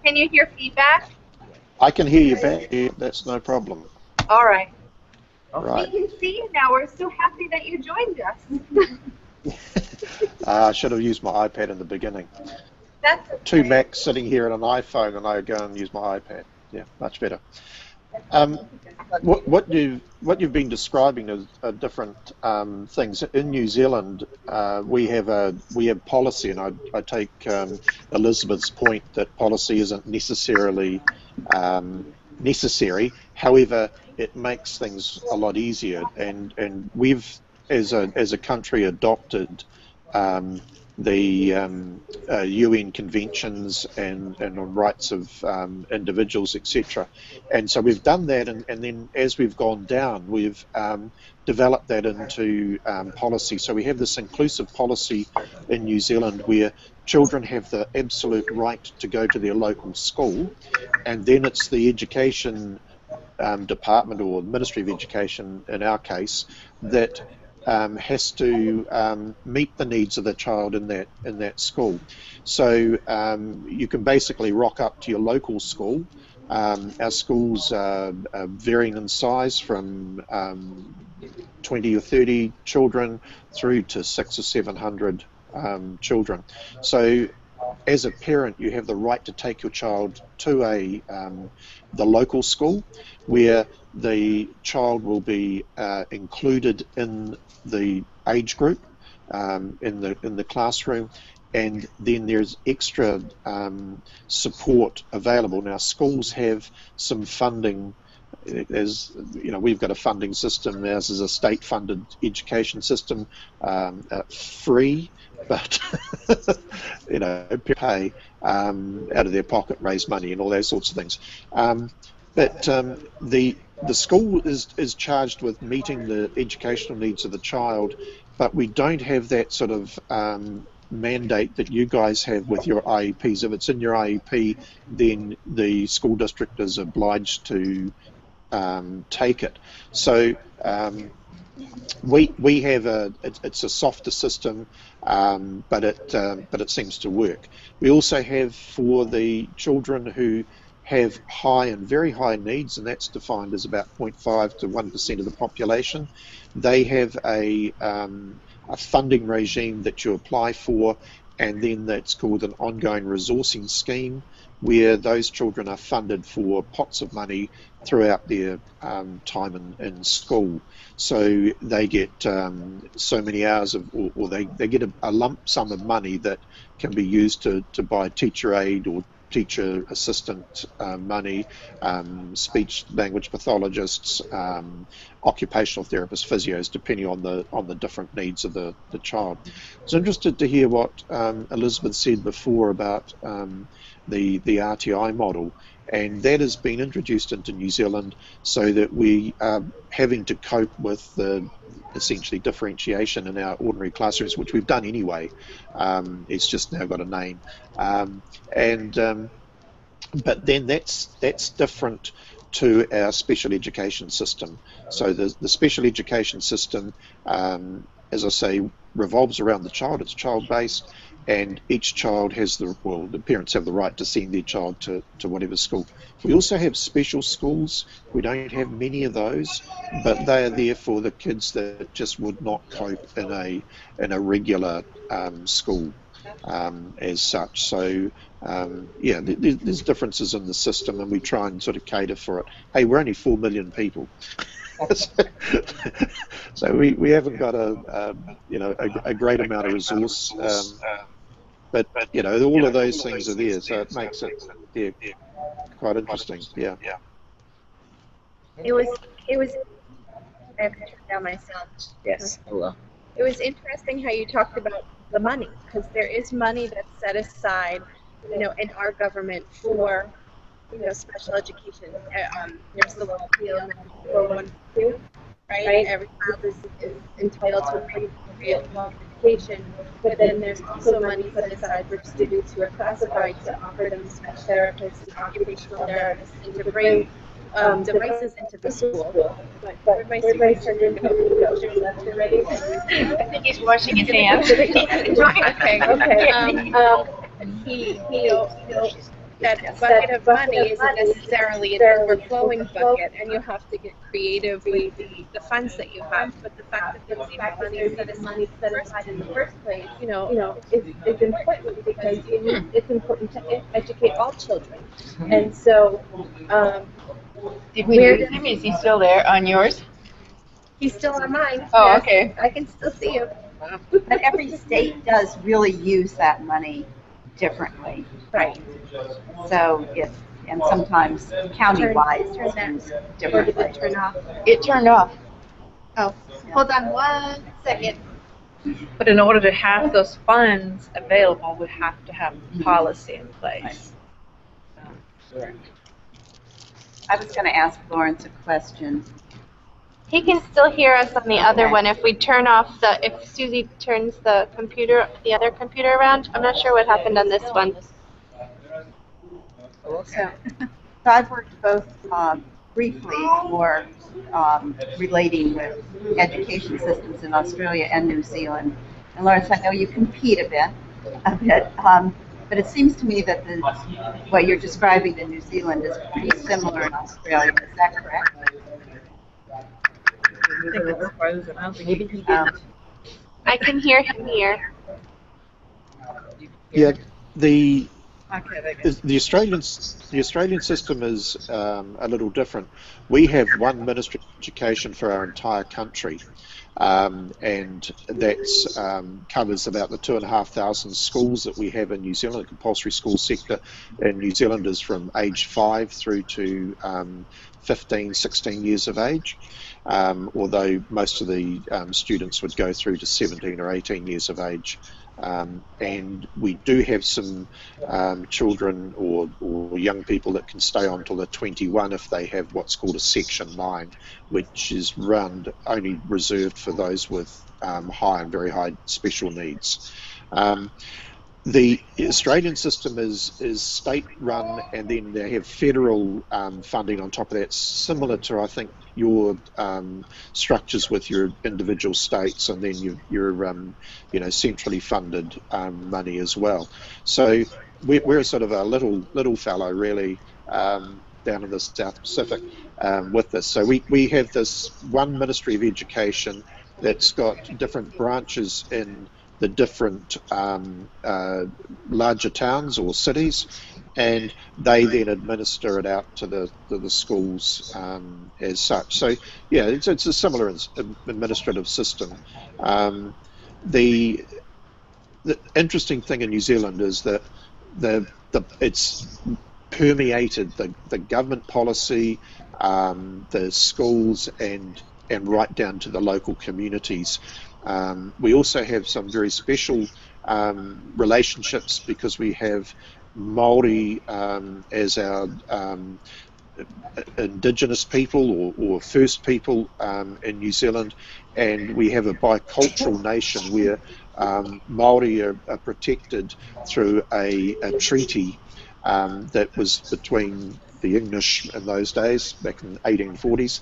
can you hear feedback? I can hear you back. That's no problem. All right. Right. We can see you now. We're so happy that you joined us. I should have used my iPad in the beginning. That's okay. 2 Macs sitting here and an iPhone, and I go and use my iPad. Yeah, much better. What you've been describing is different things. In New Zealand, we have policy, and I take Elizabeth's point that policy isn't necessarily necessary. However, it makes things a lot easier, and we've as a country adopted the UN conventions and on rights of individuals, etc. And so we've done that, and then as we've gone down, we've developed that into policy. So we have this inclusive policy in New Zealand where children have the absolute right to go to their local school, and then it's the education department, or Ministry of Education in our case, that has to meet the needs of the child in that school. So you can basically rock up to your local school. Our schools are varying in size from 20 or 30 children through to 600 or 700 children. So as a parent, you have the right to take your child to the local school, where the child will be included in the age group in the classroom, and then there's extra support available. Now, schools have some funding. As you know, we've got a funding system. Ours is a state-funded education system, free, but you know, pay out of their pocket, raise money, and all those sorts of things. But the school is charged with meeting the educational needs of the child, but we don't have that sort of mandate that you guys have with your IEPs. If it's in your IEP, then the school district is obliged to take it. So we have it's a softer system, but it seems to work. We also have, for the children who have high and very high needs, and that's defined as about 0.5 to 1% of the population, they have a funding regime that you apply for, and then that's called an ongoing resourcing scheme, where those children are funded for pots of money throughout their time in school. So they get so many hours of, or they get a lump sum of money that can be used to buy teacher aid or teacher assistant money, speech language pathologists, occupational therapists, physios, depending on the different needs of the child. I was interested to hear what Elizabeth said before about the RTI model, and that has been introduced into New Zealand so that we are having to cope with the essentially differentiation in our ordinary classrooms, which we've done anyway. It's just now got a name, but then that's different to our special education system. So the special education system, as I say, revolves around the child. It's child-based, and each child has the parents have the right to send their child to whatever school. We also have special schools. We don't have many of those, but they are there for the kids that just would not cope in a regular school as such. So yeah, there's differences in the system, and we try and sort of cater for it. Hey, we're only 4 million people. So we haven't got a great amount of resource, but you know, all of those things are there, so it makes it quite interesting. Yeah. It was I have to turn down my sound. Yes. Hello. It was interesting how you talked about the money, because there is money that's set aside, you know, in our government for special education. There's the law PL 9412, right? Every child is entitled to free appropriate education, but then there's also money set aside for students who are classified to offer them speech therapists and occupational therapists and to bring devices into the school. But where'd my superintendent go? She left already? I think he's washing his hands. He that bucket of money isn't necessarily an overflowing bucket, and you have to get creative with the funds that you have. But the fact that there's even money set aside in the first place, is important because it's important to educate all children. And so, Did we lose him? Is he still there on yours? he's still on mine. Oh, Yes, okay. I can still see him. But every state does really use that money differently. Right. So and sometimes county-wise it's used Or did differently. it turn off? It turned off. Oh, hold on 1 second. But in order to have those funds available, we have to have policy in place. I was going to ask Lawrence a question. He can still hear us on the other one if we turn off if Susie turns the other computer around. I'm not sure what happened on this one. So I've worked both briefly for relating with education systems in Australia and New Zealand. And Lawrence, I know you compete a bit, but it seems to me that what you're describing in New Zealand is pretty similar in Australia. Is that correct? Maybe he didn't. I can hear him here. Yeah, the Okay, the Australian system is a little different. We have one Ministry of Education for our entire country, and that covers about the 2,500 schools that we have in New Zealand, the compulsory school sector in New Zealand is from age 5 through to 15, 16 years of age, although most of the students would go through to 17 or 18 years of age. And we do have some children or young people that can stay on till they're 21 if they have what's called a Section 9, which is only reserved for those with high and very high special needs. The Australian system is state-run, and then they have federal funding on top of that, similar to, I think, your structures with your individual states, and then your centrally funded money as well. So we're sort of a little fellow, really, down in the South Pacific with this. So we have this one Ministry of Education that's got different branches in the different larger towns or cities, and they then administer it out to the schools as such. So yeah, it's a similar administrative system. The interesting thing in New Zealand is that it's permeated the government policy, the schools, and right down to the local communities. We also have some very special relationships because we have Māori as our indigenous people or first people in New Zealand, and we have a bicultural nation where Māori are protected through a treaty that was between the English in those days, back in the 1840s,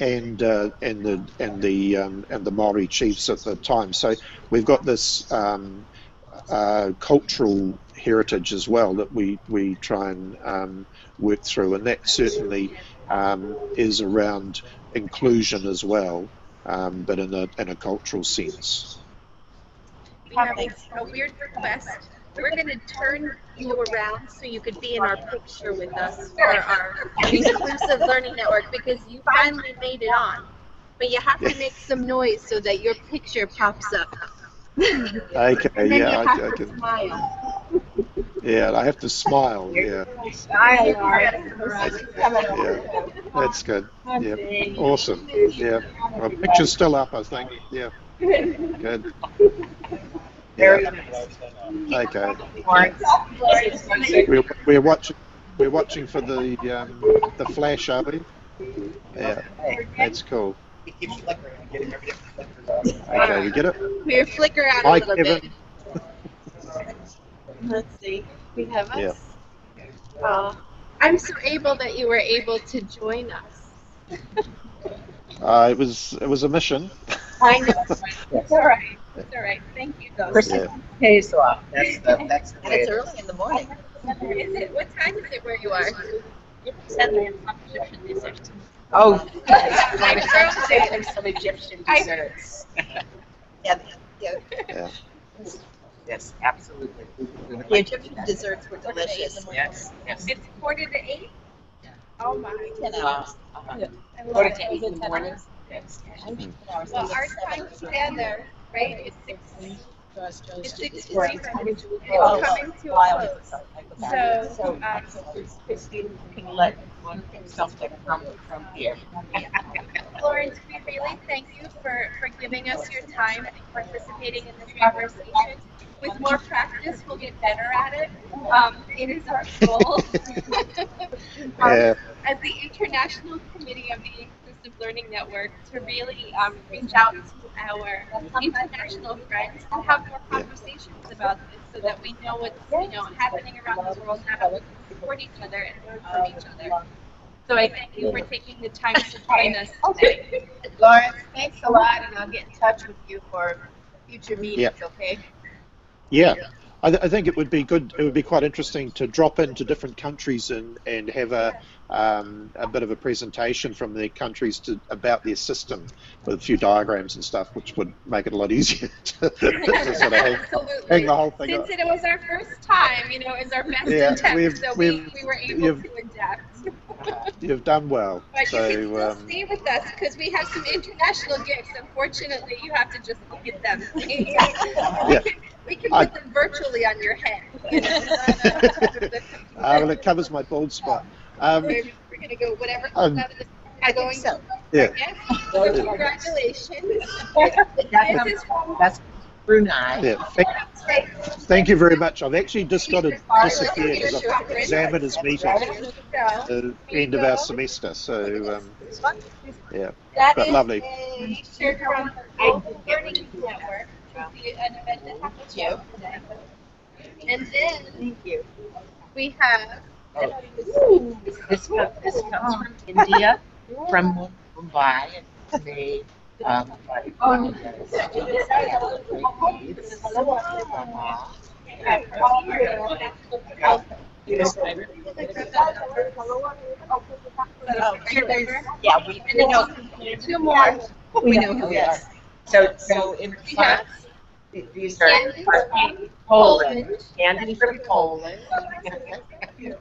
and the Māori chiefs at the time. So we've got this cultural heritage as well that we try and work through, and that certainly is around inclusion as well, but in a cultural sense. We have a weird request. We're going to turn you around so you could be in our picture with us for our Inclusive Learning Network, because you finally made it on. But you have to make some noise so that your picture pops up. Okay, And then yeah, you have I to can. smile. Yeah, I have to smile. Yeah, yeah, that's good. Yeah, awesome. Yeah, well, picture's still up, I think. Yeah, good. Very Yeah. nice. Okay. Lawrence. We're watching for the flash, are we? Yeah, that's cool. It keeps flickering. I'm getting everything flickers on. Okay, we get it. We're flicker out a Hi, little Kevin. bit. Let's see. We have Yeah. us. I'm so able that you were able to join us. It was a mission. I know. It's all right. It's all right. Thank you, though. Yeah. Pays off. That's the And way it's it is. early in the morning. Is it? What time is it where you are? Oh, My girls say some Egyptian I- desserts. Yeah, yeah. Yeah. Yes, absolutely. The Egyptian desserts were delicious. Yes, yes. It's 7:45. Oh my. 10 hours. I love Quarter it. to 8 in the morning. Yes. Well, our time together, right, is 6. It's 6:45. It's coming to a close. So, Christine can let something from here. Florence, we really thank you for giving us your time and participating in this conversation. With more practice, we'll get better at it. It is our goal Yeah. as the International Committee of the Inclusive Learning Network to really reach out to our international friends and have more conversations about this so that we know what's happening around the world and how we can support each other and learn from each other. So I thank you for taking the time to join us today. Lawrence, thanks a lot, and I'll get in touch with you for future meetings, okay? Yeah. I think it would be good. It would be quite interesting to drop into different countries and have a bit of a presentation from their countries about their system with a few diagrams and stuff, which would make it a lot easier to sort of hang the whole thing Since up. it was our first time, it was our best Yeah, attempt, so we were able to adapt. You've done well. But So you can still stay with us because we have some international gifts. Unfortunately, you have to just look at them. We can put them virtually on your head. well, it covers my bald spot. We're going to go whatever comes out of this. I think so. Yeah. So congratulations. That's Brunei. Yeah. Thank you very much. I've actually just got to disappear because I've got examiners meeting at the end of our semester. So, yeah, That but is lovely. a shirt from the Learning Network. An event that happened yesterday. And then we have. This comes from India, from Mumbai, and made by yeah, we know. Two more. We know who it is. So in class, these are from Poland, Andy from Poland.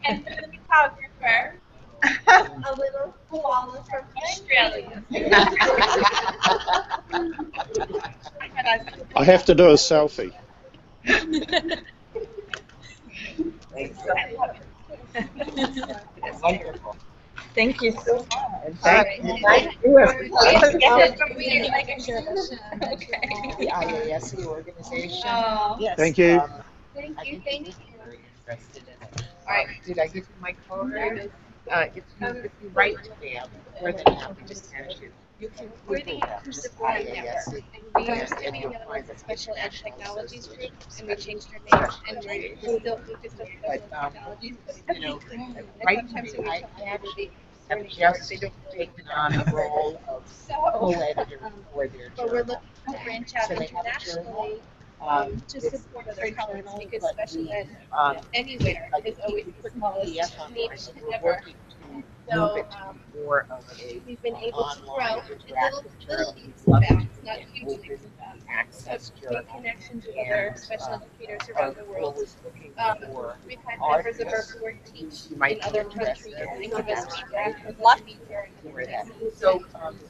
And the photographer, a little koala from Australia. I have to do a selfie. Wonderful. Thank you so much. Thank you. The IASC organization. Yes. Thank you. Thank you. Very interested in it. All right. Did I give you my card? If you write to them, more than happy to send you. You can We're the Google them, Inclusive just Learning Network, IASC. and we Yes, used to and be you'll known find as the that Special Ed International Technologies Group, Association and we of changed our Special name, and we're Education. still focused on But, special ed technologies. you know, And right sometimes to when me, we I talk about actually the have just taken on the role of co-editor for their but we're journal. looking to branch out So they have a journal. internationally to It's support a other print colleges journal, because but special we, ed anywhere like, is always the put smallest PDF online, niche and we're ever. working to move So it to be more of a we've been able to grow online in interactive little journal. leaps We'd love and to bounds, not huge open leaps and bounds. access But journal. make connections with other special educators around the world. Always looking for We've had members of our artists board teach who might in other be countries interested and in give us that. feedback and love feedback. So,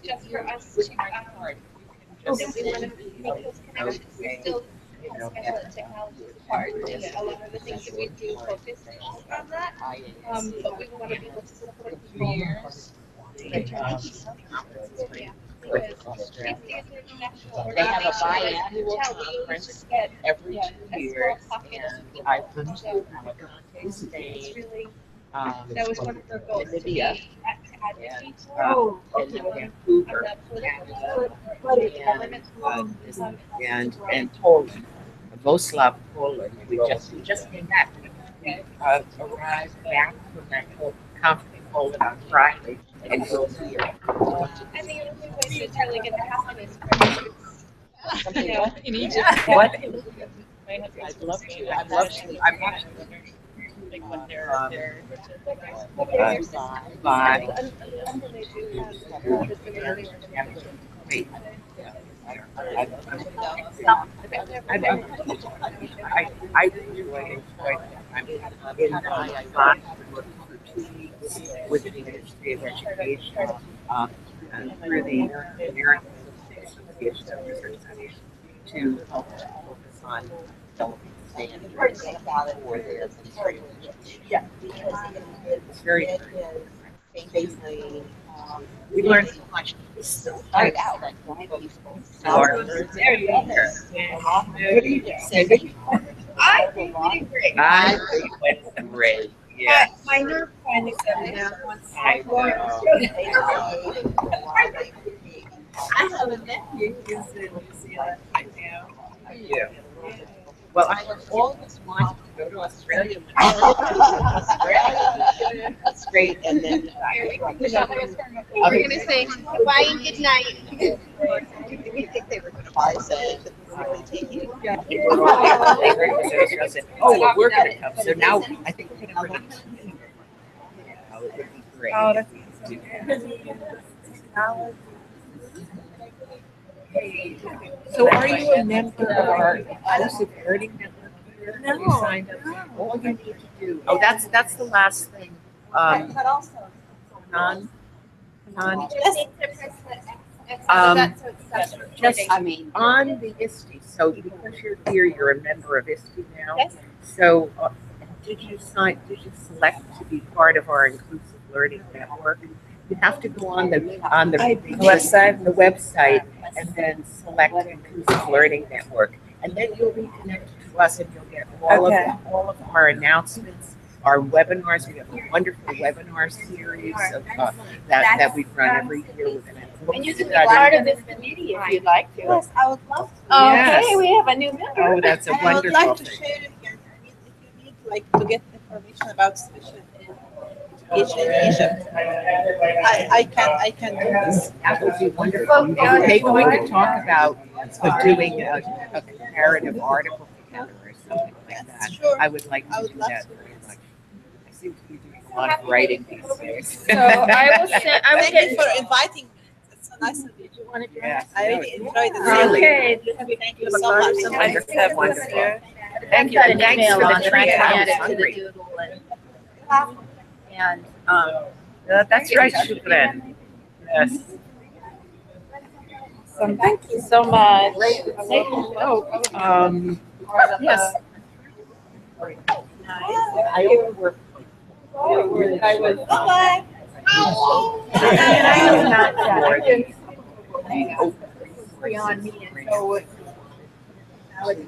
Just for us with to, my card, we you can just want to send make those connections. We still have special ed technologies part, and a lot of the things that we do focus on that. But we want to be able to support people internationally. Yeah. They have a biannual conference every 2 years, and I've been to Alicante, Spain, That was one of her goals. Namibia, and Vancouver, Canada, and Poland, Wrocław, Poland. We just came back. We arrived back from that conference in Poland on Friday and drove here. I think it was a way to try to get the happiness for you know, in Egypt. What? I'd love to. I'd love to. I'm actually Like when they're bye. Wait. I really enjoyed that. I'm in Boston for 2 weeks with the Ministry of Education through the American Association of Research to help focus on developing standards for their yeah, it's very basically we learned so much. Start out like there you go. What do you say? I think we did great. I think it went great. Yeah. my nerve finally settled down once I have a nephew who's in New Zealand right now. Yeah. Well, I have always wanted to go to Australia. Australia. That's great. And then We're going to say goodbye and good night. We think they were going to buy something that really take you. Oh, well, we're going to come. So now I think we're going to bring it. Oh, it would be great. Oh, that's So are you a member of our inclusive learning network here? No. You signed up? All you need to do. Oh, that's the last thing. but also Non. just I mean, on the ISTE. So because you're here, you're a member of ISTE now. Yes. So did you select to be part of our inclusive learning network? You have to go on the website and then select inclusive learning network, and then you'll be connected to us, and you'll get all of our announcements, our webinars. We have a wonderful webinar series of, that we run every year. And you can be part of this committee if you'd like to. yes, I would love to. Okay, Yes. we have a new member. Oh, that's a And I would wonderful like to thing. share it here. If you need like to get information about special education in Egypt, I can do this. That would be wonderful. Maybe we could talk about doing a comparative article together or something like that. Sure. I would like to do love that to. very much. I seem to be doing a lot of writing these days. So I will send, I will Thank you get. for inviting me. It's so nice of you. You want to do Yes. I really enjoyed it. Really? Okay. Thank you so much. Wonderful, wonderful. I've got an Thanks email for the on it. I treat. can I add was it to the hungry. doodle and That's right, Shukran. Yes. So thank you so much. Yes. I overworked. I was. Bye-bye. beyond me, and so it. I would-